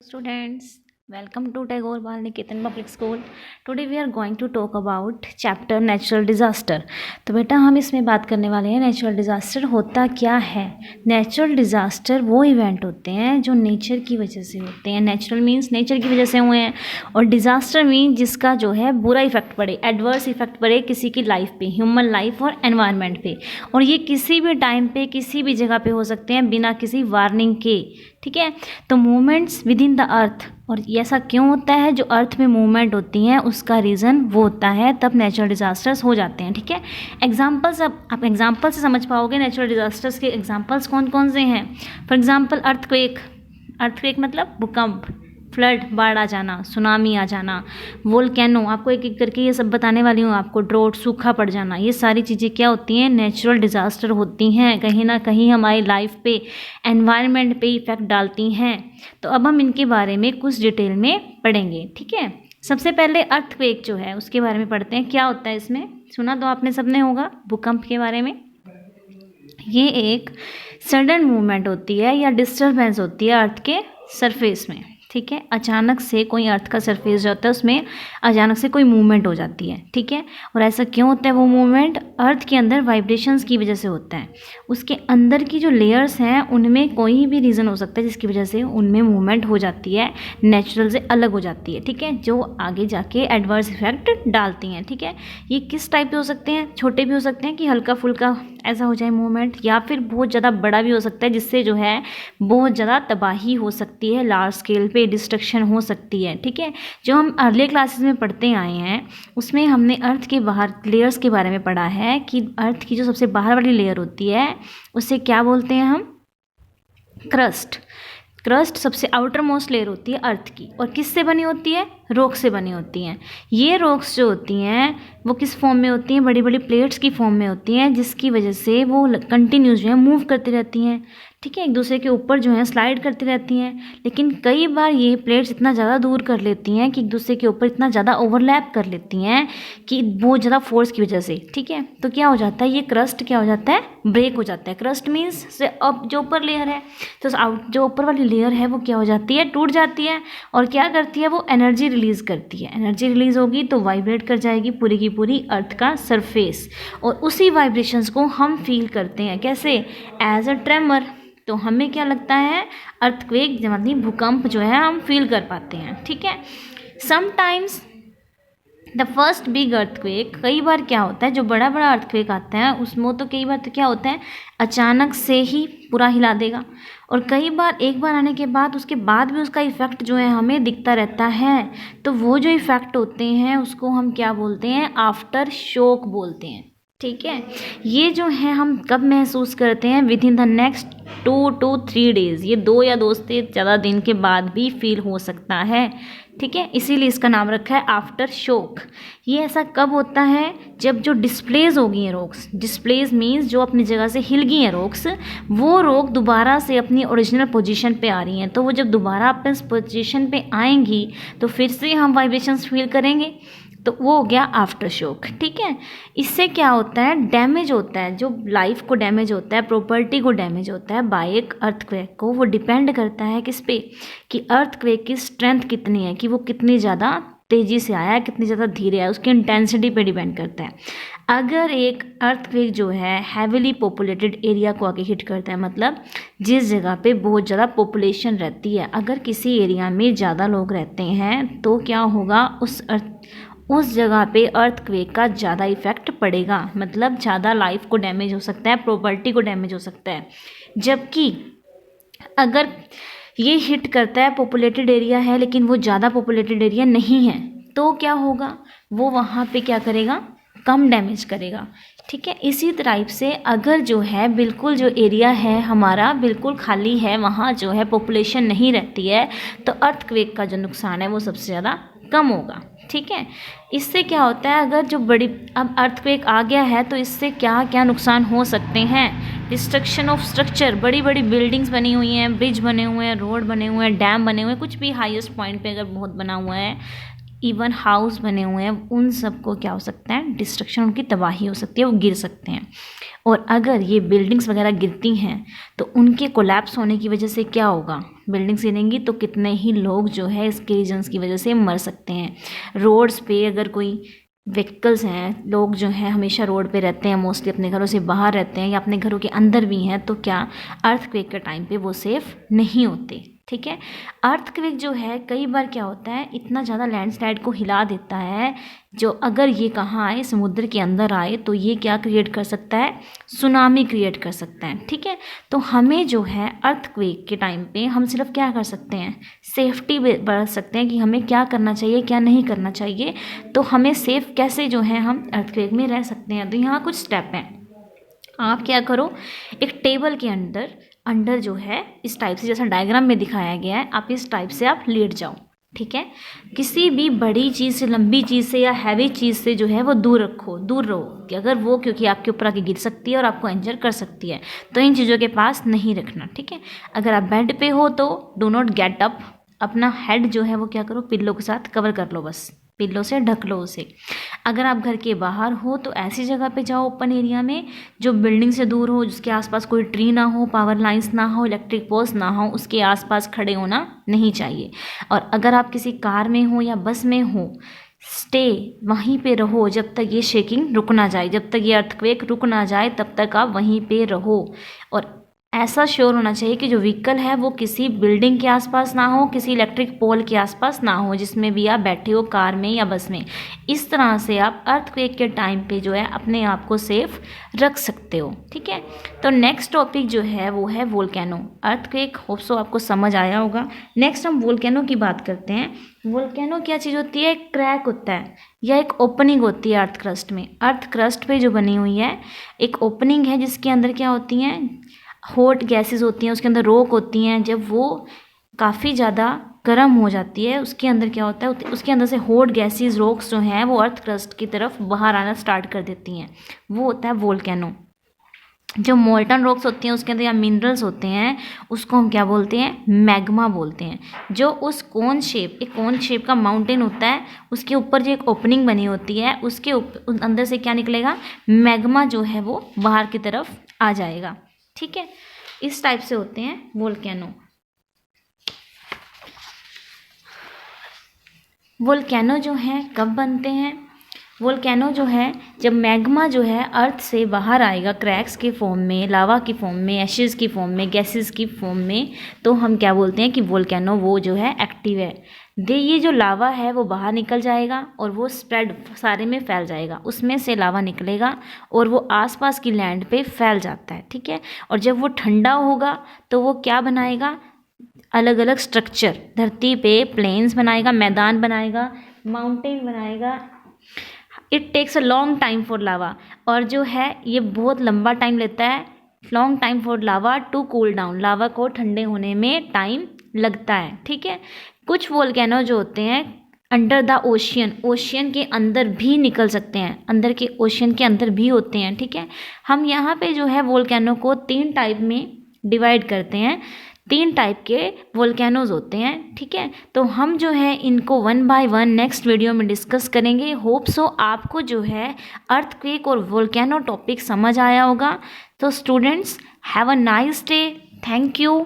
Students, welcome to Tagore Bal Niketan Public School. Today we are going to talk about chapter natural disaster. तो बेटा हम इसमें बात करने वाले हैं नेचुरल डिज़ास्टर होता क्या है। नेचुरल डिज़ास्टर वो इवेंट होते हैं जो नेचर की वजह से होते हैं। नेचुरल मीन्स नेचर की वजह से हुए हैं, और डिज़ास्टर मीन जिसका जो है बुरा इफेक्ट पड़े, एडवर्स इफेक्ट पड़े किसी की लाइफ पे, ह्यूमन लाइफ और एनवायरनमेंट पे, और ये किसी भी टाइम पे किसी भी जगह पे हो सकते हैं बिना किसी वार्निंग के। ठीक है, तो movements with in the earth, और ऐसा क्यों होता है, जो अर्थ में मूवमेंट होती हैं उसका रीज़न वो होता है, तब नेचुरल डिज़ास्टर्स हो जाते हैं। ठीक है, एग्जांपल्स, अब आप एग्जांपल से समझ पाओगे नेचुरल डिज़ास्टर्स के एग्जांपल्स कौन कौन से हैं। फॉर एग्जांपल अर्थक्वेक, अर्थक्वेक मतलब भूकंप, फ्लड बाढ़ आ जाना, सुनामी आ जाना, वोल्केनो, आपको एक एक करके ये सब बताने वाली हूँ आपको, ड्रोट सूखा पड़ जाना, ये सारी चीज़ें क्या होती हैं, नेचुरल डिज़ास्टर होती हैं, कहीं ना कहीं हमारी लाइफ पे, एनवायरनमेंट पे इफेक्ट डालती हैं। तो अब हम इनके बारे में कुछ डिटेल में पढ़ेंगे। ठीक है, सबसे पहले अर्थक्वेक जो है उसके बारे में पढ़ते हैं। क्या होता है इसमें, सुना तो आपने सबने होगा भूकंप के बारे में। ये एक सडन मूवमेंट होती है या डिस्टर्बेंस होती है अर्थ के सरफेस में। ठीक है, अचानक से कोई अर्थ का सरफेस जो होता है उसमें अचानक से कोई मूवमेंट हो जाती है। ठीक है, और ऐसा क्यों होता है, वो मूवमेंट अर्थ के अंदर वाइब्रेशंस की वजह से होता है। उसके अंदर की जो लेयर्स हैं उनमें कोई भी रीज़न हो सकता है जिसकी वजह से उनमें मूवमेंट हो जाती है, नेचुरल से अलग हो जाती है। ठीक है, जो आगे जाके एडवर्स इफेक्ट डालती हैं। ठीक है, ये किस टाइप के हो सकते हैं, छोटे भी हो सकते हैं कि हल्का फुल्का ऐसा हो जाए मूवमेंट, या फिर बहुत ज़्यादा बड़ा भी हो सकता है जिससे जो है बहुत ज़्यादा तबाही हो सकती है, लार्ज स्केल पे डिस्ट्रक्शन हो सकती है। ठीक है, जो हम अर्ली क्लासेस में पढ़ते आए हैं उसमें हमने अर्थ के बाहर लेयर्स के बारे में पढ़ा है कि अर्थ की जो सबसे बाहर वाली लेयर होती है उसे क्या बोलते हैं हम, क्रस्ट। क्रस्ट सबसे आउटर मोस्ट लेयर होती है अर्थ की, और किससे बनी होती है, रॉक से बनी होती हैं। ये रॉक्स जो होती हैं वो किस फॉर्म में होती हैं, बड़ी बड़ी प्लेट्स की फॉर्म में होती हैं, जिसकी वजह से वो कंटिन्यूस जो है मूव करती रहती हैं। ठीक है, एक दूसरे के ऊपर जो है स्लाइड करती रहती हैं, लेकिन कई बार ये प्लेट्स इतना ज़्यादा दूर कर लेती हैं कि एक दूसरे के ऊपर इतना ज़्यादा ओवरलैप कर लेती हैं कि बहुत ज़्यादा फोर्स की वजह से। ठीक है, तो क्या हो जाता है, ये क्रस्ट क्या हो जाता है, ब्रेक हो जाता है। क्रस्ट मीन्स से अब जो ऊपर लेयर है, तो जो ऊपर वाली लेयर है वो क्या हो जाती है, टूट जाती है, और क्या करती है, वो एनर्जी रिलीज़ करती है। एनर्जी रिलीज़ होगी तो वाइब्रेट कर जाएगी पूरी की पूरी अर्थ का सरफेस, और उसी वाइब्रेशंस को हम फील करते हैं कैसे, एज अ ट्रेमर। तो हमें क्या लगता है, अर्थक्वेक मतलब भूकंप जो है हम फील कर पाते हैं। ठीक है, sometimes the first big earthquake, कई बार क्या होता है जो बड़ा बड़ा अर्थक्वेक आता है उसमें तो कई बार तो क्या होता है अचानक से ही पूरा हिला देगा, और कई बार एक बार आने के बाद उसके बाद भी उसका इफ़ेक्ट जो है हमें दिखता रहता है। तो वो जो इफ़ेक्ट होते हैं उसको हम क्या बोलते हैं, आफ्टर शॉक बोलते हैं। ठीक है, ये जो है हम कब महसूस करते हैं, with in the next 2 to 3 days, ये 2 या 2 से ज़्यादा दिन के बाद भी फील हो सकता है। ठीक है, इसीलिए इसका नाम रखा है आफ्टर शॉक। ये ऐसा कब होता है, जब जो डिस्प्लेस हो गई हैं रॉक्स, डिस्प्लेस मीन्स जो अपनी जगह से हिल गई हैं रॉक्स, वो रॉक दोबारा से अपनी ओरिजिनल पोजीशन पे आ रही हैं। तो वो जब दोबारा अपने पोजीशन पे आएंगी तो फिर से हम वाइब्रेशंस फील करेंगे, तो वो हो गया आफ्टर शॉक। ठीक है, इससे क्या होता है, डैमेज होता है, जो लाइफ को डैमेज होता है, प्रॉपर्टी को डैमेज होता है बाय एक अर्थक्वेक को। वो डिपेंड करता है किस पे, कि अर्थक्वेक की स्ट्रेंथ कितनी है, कि वो कितनी ज़्यादा तेज़ी से आया है, कितनी ज़्यादा धीरे आया, उसकी इंटेंसिटी पे डिपेंड करता है। अगर एक अर्थक्वेक जो है हैविली पॉपुलेटेड एरिया को आके हिट करता है, मतलब जिस जगह पे बहुत ज़्यादा पॉपुलेशन रहती है, अगर किसी एरिया में ज़्यादा लोग रहते हैं तो क्या होगा, उस जगह पे अर्थक्वेक का ज़्यादा इफेक्ट पड़ेगा, मतलब ज़्यादा लाइफ को डैमेज हो सकता है, प्रॉपर्टी को डैमेज हो सकता है। जबकि अगर ये हिट करता है पॉपुलेटेड एरिया है लेकिन वो ज़्यादा पॉपुलेटेड एरिया नहीं है, तो क्या होगा, वो वहाँ पे क्या करेगा, कम डैमेज करेगा। ठीक है, इसी टाइप से अगर जो है बिल्कुल जो एरिया है हमारा बिल्कुल खाली है, वहाँ जो है पॉपुलेशन नहीं रहती है, तो अर्थक्वेक का जो नुकसान है वो सबसे ज़्यादा कम होगा। ठीक है, इससे क्या होता है, अगर जो बड़ी अब अर्थक्वेक आ गया है तो इससे क्या क्या नुकसान हो सकते हैं, डिस्ट्रक्शन ऑफ स्ट्रक्चर, बड़ी बड़ी बिल्डिंग्स बनी हुई हैं, ब्रिज बने हुए हैं, रोड बने हुए हैं, डैम बने हुए हैं, कुछ भी हाईएस्ट पॉइंट पे अगर बहुत बना हुआ है इवन हाउस बने हुए हैं उन सबको क्या हो सकता है, डिस्ट्रक्शन, उनकी तबाही हो सकती है, वो गिर सकते हैं। और अगर ये बिल्डिंग्स वगैरह गिरती हैं तो उनके कोलैप्स होने की वजह से क्या होगा, बिल्डिंग्स गिरेंगी तो कितने ही लोग जो है इसके रीजन्स की वजह से मर सकते हैं। रोड्स पे अगर कोई व्हीकल्स हैं, लोग जो हैं हमेशा रोड पे रहते हैं, मोस्टली अपने घरों से बाहर रहते हैं या अपने घरों के अंदर भी हैं, तो क्या अर्थक्वेक के टाइम पे वो सेफ़ नहीं होते। ठीक है, अर्थक्वेक जो है कई बार क्या होता है, इतना ज़्यादा लैंडस्लाइड को हिला देता है, जो अगर ये कहाँ आए, समुद्र के अंदर आए, तो ये क्या क्रिएट कर सकता है, सुनामी क्रिएट कर सकता है। ठीक है, तो हमें जो है अर्थक्वेक के टाइम पे हम सिर्फ क्या कर सकते हैं, सेफ्टी बरत सकते हैं कि हमें क्या करना चाहिए क्या नहीं करना चाहिए। तो हमें सेफ कैसे जो है हम अर्थक्वेक में रह सकते हैं, तो यहाँ कुछ स्टेप हैं। आप क्या करो, एक टेबल के अंडर जो है इस टाइप से, जैसा डायग्राम में दिखाया गया है, आप इस टाइप से आप लेट जाओ। ठीक है, किसी भी बड़ी चीज़ से, लंबी चीज़ से या हैवी चीज़ से जो है वो दूर रखो, दूर रहो कि अगर वो, क्योंकि आपके ऊपर आके गिर सकती है और आपको इंजर कर सकती है, तो इन चीज़ों के पास नहीं रखना। ठीक है, अगर आप बेड पे हो तो डो नॉट गेट अप, अपना हेड जो है वो क्या करो, पिल्लो के साथ कवर कर लो, बस पिल्लो से ढक लो उसे। अगर आप घर के बाहर हो तो ऐसी जगह पे जाओ, ओपन एरिया में, जो बिल्डिंग से दूर हो, जिसके आसपास कोई ट्री ना हो, पावर लाइंस ना हो, इलेक्ट्रिक पोल्स ना हो, उसके आसपास खड़े होना नहीं चाहिए। और अगर आप किसी कार में हो या बस में हो, स्टे वहीं पे रहो जब तक ये शेकिंग रुक ना जाए, जब तक ये अर्थक्वेक रुक ना जाए तब तक आप वहीं पे रहो। और ऐसा श्योर होना चाहिए कि जो व्हीकल है वो किसी बिल्डिंग के आसपास ना हो, किसी इलेक्ट्रिक पोल के आसपास ना हो, जिसमें भी आप बैठे हो, कार में या बस में। इस तरह से आप अर्थक्वेक के टाइम पे जो है अपने आप को सेफ रख सकते हो। ठीक है, तो नेक्स्ट टॉपिक जो है वो है वोल्केनो। अर्थक्वेक होप सो आपको समझ आया होगा। नेक्स्ट हम वोल्केनो की बात करते हैं। वोल्केनो क्या चीज़ होती है, एक क्रैक होता है या एक ओपनिंग होती है अर्थ क्रस्ट में। अर्थ क्रस्ट पे जो बनी हुई है एक ओपनिंग है, जिसके अंदर क्या होती हैं, हॉट गैसेस होती हैं, उसके अंदर रॉक होती हैं। जब वो काफ़ी ज़्यादा गर्म हो जाती है, उसके अंदर क्या होता है, उसके अंदर से हॉट गैसेस, रॉक्स जो हैं वो अर्थ क्रस्ट की तरफ बाहर आना स्टार्ट कर देती हैं, वो होता है वोल्केनो। जो मोल्टन रॉक्स होती हैं उसके अंदर या मिनरल्स होते हैं, उसको हम क्या बोलते हैं, मैग्मा बोलते हैं। जो उस कोन शेप, एक कोन शेप का माउंटेन होता है, उसके ऊपर जो एक ओपनिंग बनी होती है, उसके अंदर से क्या निकलेगा, मैग्मा जो है वो बाहर की तरफ आ जाएगा। ठीक है, इस टाइप से होते हैं वोल्केनो। वोल्केनो जो है कब बनते हैं, वोल्केनो जो है जब मैग्मा जो है अर्थ से बाहर आएगा क्रैक्स के फॉर्म में, लावा की फॉर्म में, एशेस की फॉर्म में, गैसेस की फॉर्म में, तो हम क्या बोलते हैं कि वोल्केनो वो जो है एक्टिव है। ये जो लावा है वो बाहर निकल जाएगा और वो स्प्रेड सारे में फैल जाएगा, उसमें से लावा निकलेगा और वो आसपास की लैंड पे फैल जाता है। ठीक है, और जब वो ठंडा होगा तो वो क्या बनाएगा, अलग अलग स्ट्रक्चर, धरती पे प्लेन्स बनाएगा, मैदान बनाएगा, माउंटेन बनाएगा। It takes a long time for lava, और जो है ये बहुत लंबा टाइम लेता है, long time for lava to cool down, lava को ठंडे होने में टाइम लगता है। ठीक है, कुछ वोल्केनो जो होते हैं अंडर द ओशियन, ओशियन के अंदर भी निकल सकते हैं, अंदर के ओशियन के अंदर भी होते हैं। ठीक है, हम यहाँ पे जो है वोल्केनो को 3 टाइप में डिवाइड करते हैं, 3 टाइप के वोल्केनोज होते हैं। ठीक है, तो हम जो है इनको 1 बाय 1 नेक्स्ट वीडियो में डिस्कस करेंगे। होप सो आपको जो है अर्थक्वेक और वोल्केनो टॉपिक समझ आया होगा। तो students, have a nice day, thank you.